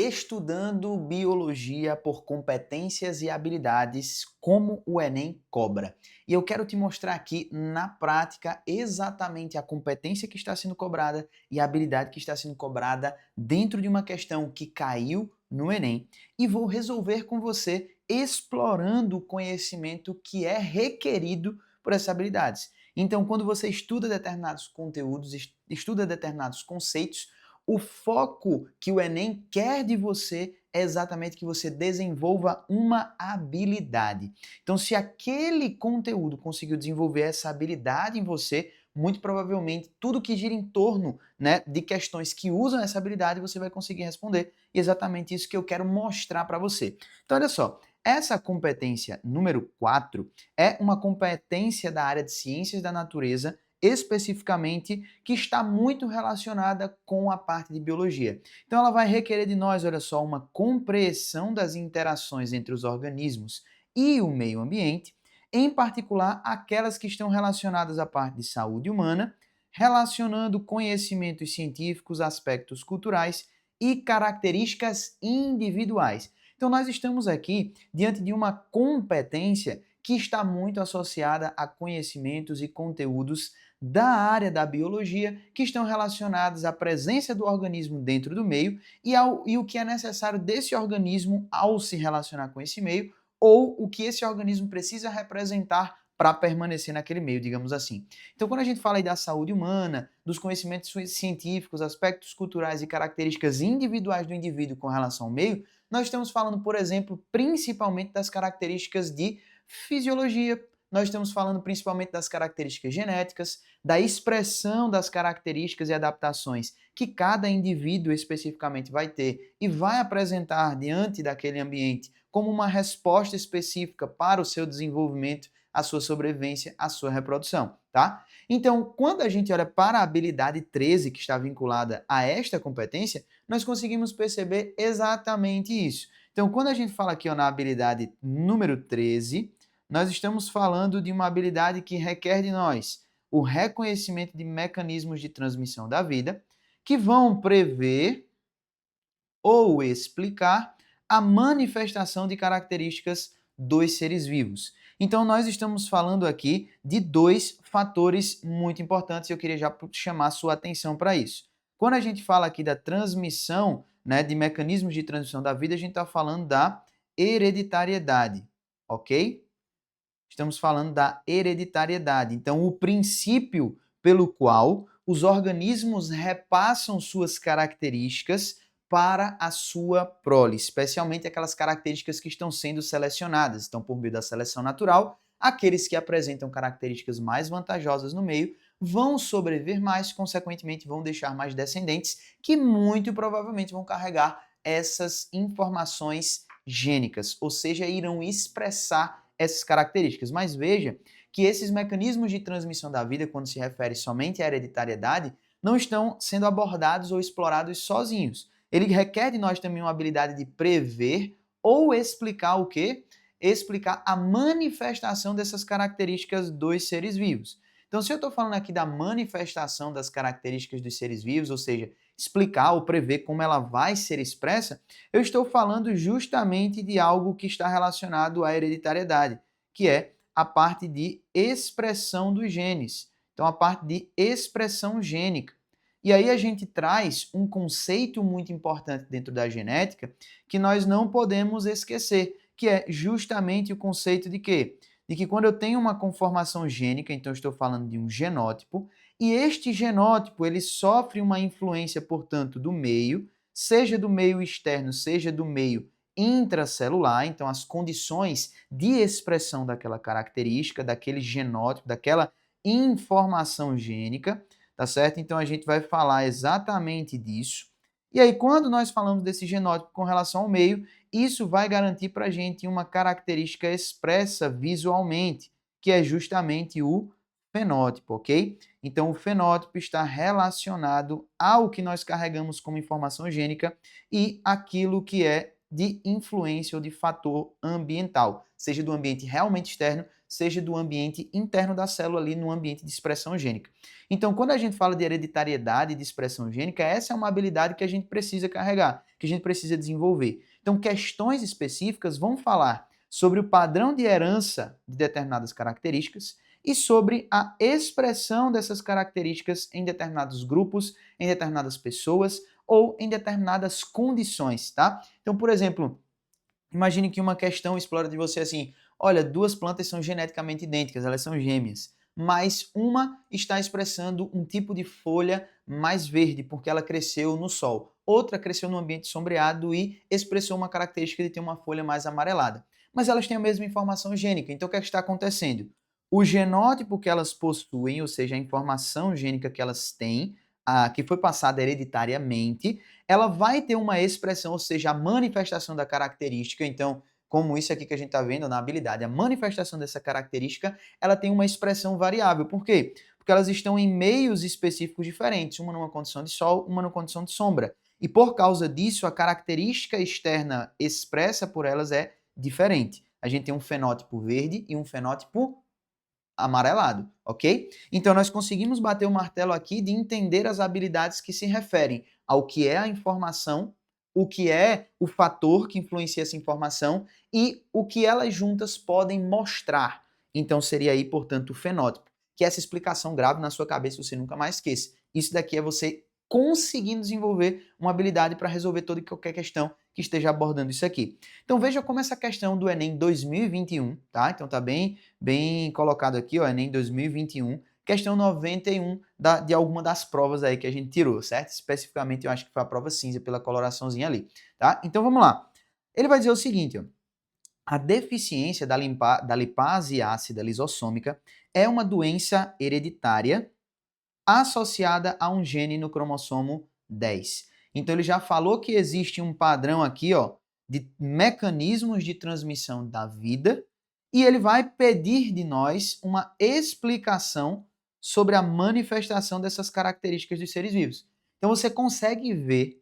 Estudando biologia por competências e habilidades, como o Enem cobra. E eu quero te mostrar aqui na prática exatamente a competência que está sendo cobrada e a habilidade que está sendo cobrada dentro de uma questão que caiu no Enem. E vou resolver com você explorando o conhecimento que é requerido por essas habilidades. Então, quando você estuda determinados conteúdos, estuda determinados conceitos, o foco que o Enem quer de você é exatamente que você desenvolva uma habilidade. Então, se aquele conteúdo conseguiu desenvolver essa habilidade em você, muito provavelmente tudo que gira em torno, né, de questões que usam essa habilidade você vai conseguir responder. E é exatamente isso que eu quero mostrar para você. Então, olha só, essa competência número 4 é uma competência da área de ciências da natureza especificamente, que está muito relacionada com a parte de biologia. Então ela vai requerer de nós, olha só, uma compreensão das interações entre os organismos e o meio ambiente, em particular aquelas que estão relacionadas à parte de saúde humana, relacionando conhecimentos científicos, aspectos culturais e características individuais. Então nós estamos aqui diante de uma competência que está muito associada a conhecimentos e conteúdos da área da biologia que estão relacionados à presença do organismo dentro do meio e o que é necessário desse organismo ao se relacionar com esse meio ou o que esse organismo precisa representar para permanecer naquele meio, digamos assim. Então, quando a gente fala aí da saúde humana, dos conhecimentos científicos, aspectos culturais e características individuais do indivíduo com relação ao meio, nós estamos falando, por exemplo, principalmente das características de fisiologia, nós estamos falando principalmente das características genéticas, da expressão das características e adaptações que cada indivíduo especificamente vai ter e vai apresentar diante daquele ambiente como uma resposta específica para o seu desenvolvimento, a sua sobrevivência, a sua reprodução, tá? Então, quando a gente olha para a habilidade 13 que está vinculada a esta competência, nós conseguimos perceber exatamente isso. Então, quando a gente fala aqui ó, na habilidade número 13, nós estamos falando de uma habilidade que requer de nós o reconhecimento de mecanismos de transmissão da vida, que vão prever ou explicar a manifestação de características dos seres vivos. Então, nós estamos falando aqui de dois fatores muito importantes e eu queria já chamar a sua atenção para isso. Quando a gente fala aqui da transmissão, né, de mecanismos de transmissão da vida, a gente está falando da hereditariedade, ok? Estamos falando da hereditariedade. Então, o princípio pelo qual os organismos repassam suas características para a sua prole, especialmente aquelas características que estão sendo selecionadas. Então, por meio da seleção natural, aqueles que apresentam características mais vantajosas no meio vão sobreviver mais, consequentemente vão deixar mais descendentes que muito provavelmente vão carregar essas informações gênicas, ou seja, irão expressar essas características. Mas veja que esses mecanismos de transmissão da vida, quando se refere somente à hereditariedade, não estão sendo abordados ou explorados sozinhos. Ele requer de nós também uma habilidade de prever ou explicar o quê? Explicar a manifestação dessas características dos seres vivos. Então, se eu estou falando aqui da manifestação das características dos seres vivos, ou seja, explicar ou prever como ela vai ser expressa, eu estou falando justamente de algo que está relacionado à hereditariedade, que é a parte de expressão dos genes. Então, a parte de expressão gênica. E aí a gente traz um conceito muito importante dentro da genética que nós não podemos esquecer, que é justamente o conceito de quê? De que quando eu tenho uma conformação gênica, então eu estou falando de um genótipo, e este genótipo ele sofre uma influência, portanto, do meio, seja do meio externo, seja do meio intracelular, então as condições de expressão daquela característica, daquele genótipo, daquela informação gênica, tá certo? Então a gente vai falar exatamente disso. E aí, quando nós falamos desse genótipo com relação ao meio, isso vai garantir para a gente uma característica expressa visualmente, que é justamente o fenótipo, ok? Então, o fenótipo está relacionado ao que nós carregamos como informação gênica e aquilo que é de influência ou de fator ambiental, seja do ambiente realmente externo, seja do ambiente interno da célula ali no ambiente de expressão gênica. Então, quando a gente fala de hereditariedade de expressão gênica, essa é uma habilidade que a gente precisa carregar, que a gente precisa desenvolver. Então, questões específicas vão falar sobre o padrão de herança de determinadas características e sobre a expressão dessas características em determinados grupos, em determinadas pessoas ou em determinadas condições, tá? Então, por exemplo, imagine que uma questão explora de você assim: olha, duas plantas são geneticamente idênticas, elas são gêmeas, mas uma está expressando um tipo de folha mais verde porque ela cresceu no sol. Outra cresceu no ambiente sombreado e expressou uma característica de ter uma folha mais amarelada. Mas elas têm a mesma informação gênica. Então o que é que está acontecendo? O genótipo que elas possuem, ou seja, a informação gênica que elas têm, que foi passada hereditariamente, ela vai ter uma expressão, ou seja, a manifestação da característica. Então, como isso aqui que a gente está vendo na habilidade, a manifestação dessa característica, ela tem uma expressão variável. Por quê? Porque elas estão em meios específicos diferentes, uma numa condição de sol, uma numa condição de sombra. E por causa disso, a característica externa expressa por elas é diferente. A gente tem um fenótipo verde e um fenótipo amarelado, ok? Então nós conseguimos bater o martelo aqui de entender as habilidades que se referem ao que é a informação, o que é o fator que influencia essa informação e o que elas juntas podem mostrar. Então seria aí, portanto, o fenótipo. Que essa explicação grave na sua cabeça você nunca mais esqueça. Isso daqui é você conseguindo desenvolver uma habilidade para resolver toda e qualquer questão que esteja abordando isso aqui. Então veja como essa questão do Enem 2021, tá? Então tá bem colocado aqui, ó, Enem 2021, questão 91 de alguma das provas aí que a gente tirou, certo? Especificamente eu acho que foi a prova cinza pela coloraçãozinha ali, tá? Então vamos lá. Ele vai dizer o seguinte, ó: a deficiência da lipase ácida lisossômica é uma doença hereditária associada a um gene no cromossomo 10. Então ele já falou que existe um padrão aqui, ó, de mecanismos de transmissão da vida, e ele vai pedir de nós uma explicação sobre a manifestação dessas características dos seres vivos. Então você consegue ver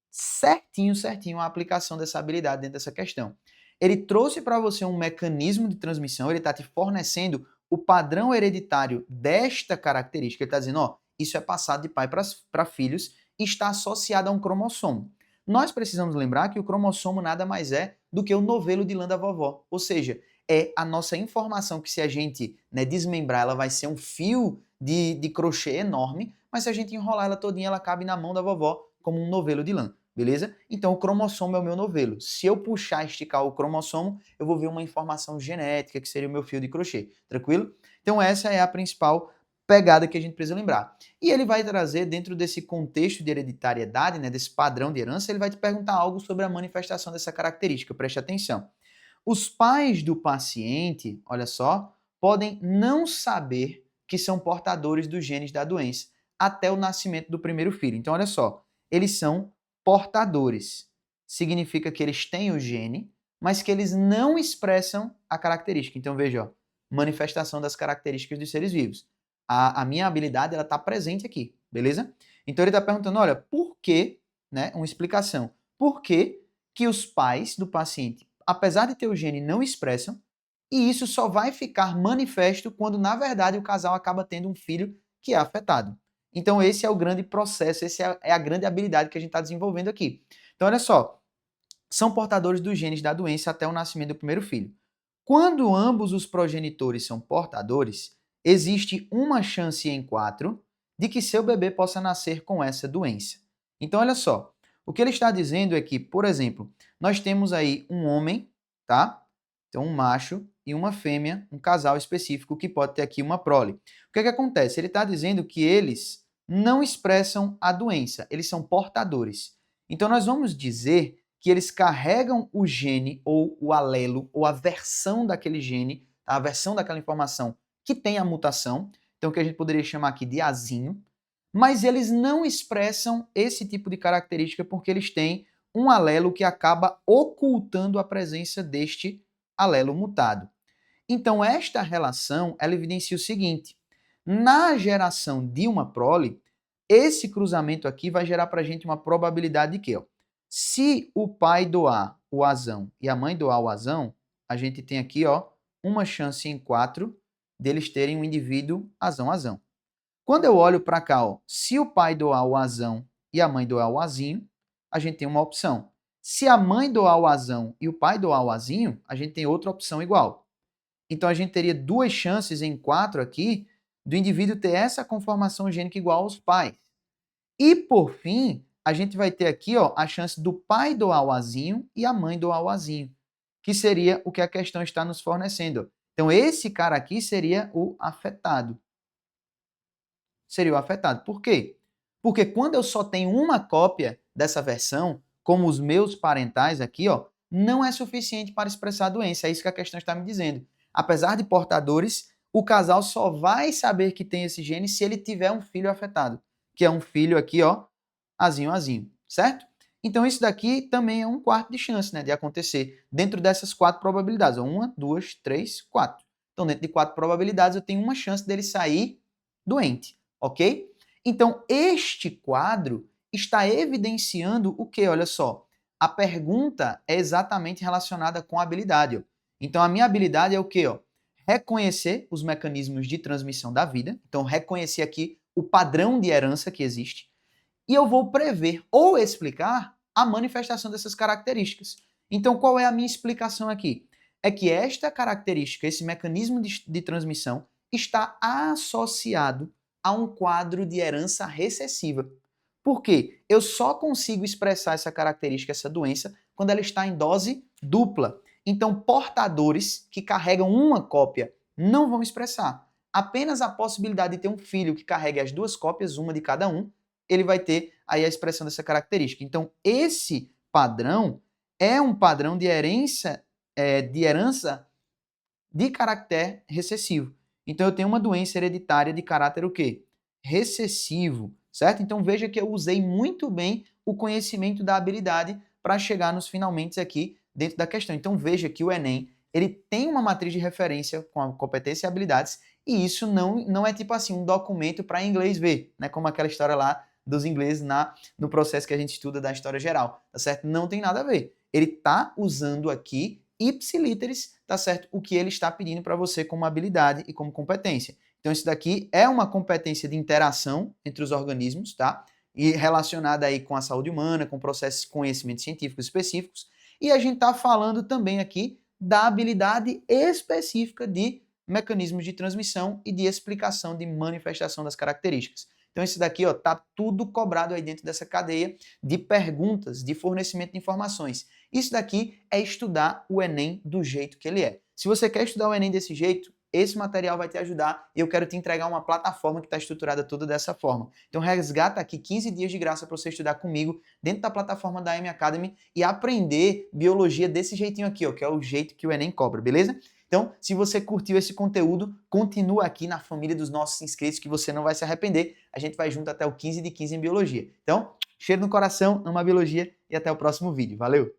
certinho a aplicação dessa habilidade dentro dessa questão. Ele trouxe para você um mecanismo de transmissão, ele está te fornecendo o padrão hereditário desta característica. Ele está dizendo, ó, isso é passado de pai para filhos e está associado a um cromossomo. Nós precisamos lembrar que o cromossomo nada mais é do que o novelo de lã da vovó. Ou seja, é a nossa informação que se a gente desmembrar, ela vai ser um fio de crochê enorme, mas se a gente enrolar ela todinha, ela cabe na mão da vovó como um novelo de lã. Beleza? Então o cromossomo é o meu novelo. Se eu puxar, esticar o cromossomo, eu vou ver uma informação genética, que seria o meu fio de crochê. Tranquilo? Então essa é a principal pegada que a gente precisa lembrar. E ele vai trazer, dentro desse contexto de hereditariedade, desse padrão de herança, ele vai te perguntar algo sobre a manifestação dessa característica. Preste atenção. Os pais do paciente, olha só, podem não saber que são portadores dos genes da doença até o nascimento do primeiro filho. Então, olha só, eles são portadores. Significa que eles têm o gene, mas que eles não expressam a característica. Então, veja, ó, manifestação das características dos seres vivos. A minha habilidade, ela está presente aqui, beleza? Então, ele está perguntando, olha, por que, uma explicação, por que que os pais do paciente, apesar de ter o gene, não expressam, e isso só vai ficar manifesto quando, na verdade, o casal acaba tendo um filho que é afetado. Então, esse é o grande processo, essa é a grande habilidade que a gente está desenvolvendo aqui. Então, olha só, são portadores dos genes da doença até o nascimento do primeiro filho. Quando ambos os progenitores são portadores, existe uma chance em 4 de que seu bebê possa nascer com essa doença. Então, olha só, o que ele está dizendo é que, por exemplo, nós temos aí um homem, tá? Então, um macho e uma fêmea, um casal específico que pode ter aqui uma prole. O que é que acontece? Ele está dizendo que eles não expressam a doença, eles são portadores. Então, nós vamos dizer que eles carregam o gene ou o alelo ou a versão daquele gene, a versão daquela informação que tem a mutação, então que a gente poderia chamar aqui de azinho, mas eles não expressam esse tipo de característica porque eles têm um alelo que acaba ocultando a presença deste alelo mutado. Então, esta relação, ela evidencia o seguinte: na geração de uma prole, esse cruzamento aqui vai gerar para a gente uma probabilidade de quê? Ó? Se o pai doar o azão e a mãe doar o azão, a gente tem aqui, ó, uma chance em 4 deles terem um indivíduo azão. Quando eu olho para cá, ó, se o pai doar o azão e a mãe doar o azinho, a gente tem uma opção. Se a mãe doar o azão e o pai doar o azinho, a gente tem outra opção igual. Então a gente teria 2 chances em 4 aqui do indivíduo ter essa conformação gênica igual aos pais. E por fim, a gente vai ter aqui, ó, a chance do pai doar o azinho e a mãe doar o azinho, que seria o que a questão está nos fornecendo. Então esse cara aqui seria o afetado. Seria o afetado. Por quê? Porque quando eu só tenho uma cópia dessa versão, como os meus parentais aqui, ó, não é suficiente para expressar a doença. É isso que a questão está me dizendo. Apesar de portadores, o casal só vai saber que tem esse gene se ele tiver um filho afetado, que é um filho aqui, ó, azinho, certo? Então isso daqui também é 1/4 de chance, né, de acontecer dentro dessas 4 probabilidades. 1, 2, 3, 4. Então dentro de 4 probabilidades eu tenho uma chance dele sair doente, ok? Então este quadro está evidenciando o que? Olha só, a pergunta é exatamente relacionada com a habilidade. Ó. Então a minha habilidade é o que? Reconhecer os mecanismos de transmissão da vida. Então reconhecer aqui o padrão de herança que existe. E eu vou prever ou explicar a manifestação dessas características. Então, qual é a minha explicação aqui? É que esta característica, esse mecanismo de transmissão, está associado a um quadro de herança recessiva. Por quê? Eu só consigo expressar essa característica, essa doença, quando ela está em dose dupla. Então, portadores que carregam uma cópia não vão expressar. Apenas a possibilidade de ter um filho que carregue as 2 cópias, uma de cada um, ele vai ter aí a expressão dessa característica. Então, esse padrão é um padrão de herança de caráter recessivo. Então, eu tenho uma doença hereditária de caráter o quê? Recessivo, certo? Então, veja que eu usei muito bem o conhecimento da habilidade para chegar nos finalmente aqui dentro da questão. Então, veja que o Enem, ele tem uma matriz de referência com a competência e habilidades, e isso não é tipo assim um documento para inglês ver, né? Como aquela história lá dos ingleses no processo que a gente estuda da história geral, tá certo? Não tem nada a ver. Ele tá usando aqui ipsiliteris, tá certo? O que ele está pedindo para você como habilidade e como competência. Então isso daqui é uma competência de interação entre os organismos, tá? E relacionada aí com a saúde humana, com processos de conhecimentos científicos específicos. E a gente tá falando também aqui da habilidade específica de mecanismos de transmissão e de explicação de manifestação das características. Então isso daqui, ó, tá tudo cobrado aí dentro dessa cadeia de perguntas, de fornecimento de informações. Isso daqui é estudar o Enem do jeito que ele é. Se você quer estudar o Enem desse jeito, esse material vai te ajudar e eu quero te entregar uma plataforma que está estruturada toda dessa forma. Então resgata aqui 15 dias de graça para você estudar comigo dentro da plataforma da M Academy e aprender biologia desse jeitinho aqui, ó, que é o jeito que o Enem cobra, beleza? Então, se você curtiu esse conteúdo, continua aqui na família dos nossos inscritos que você não vai se arrepender. A gente vai junto até o 15 de 15 em Biologia. Então, cheiro no coração, ama a Biologia e até o próximo vídeo. Valeu!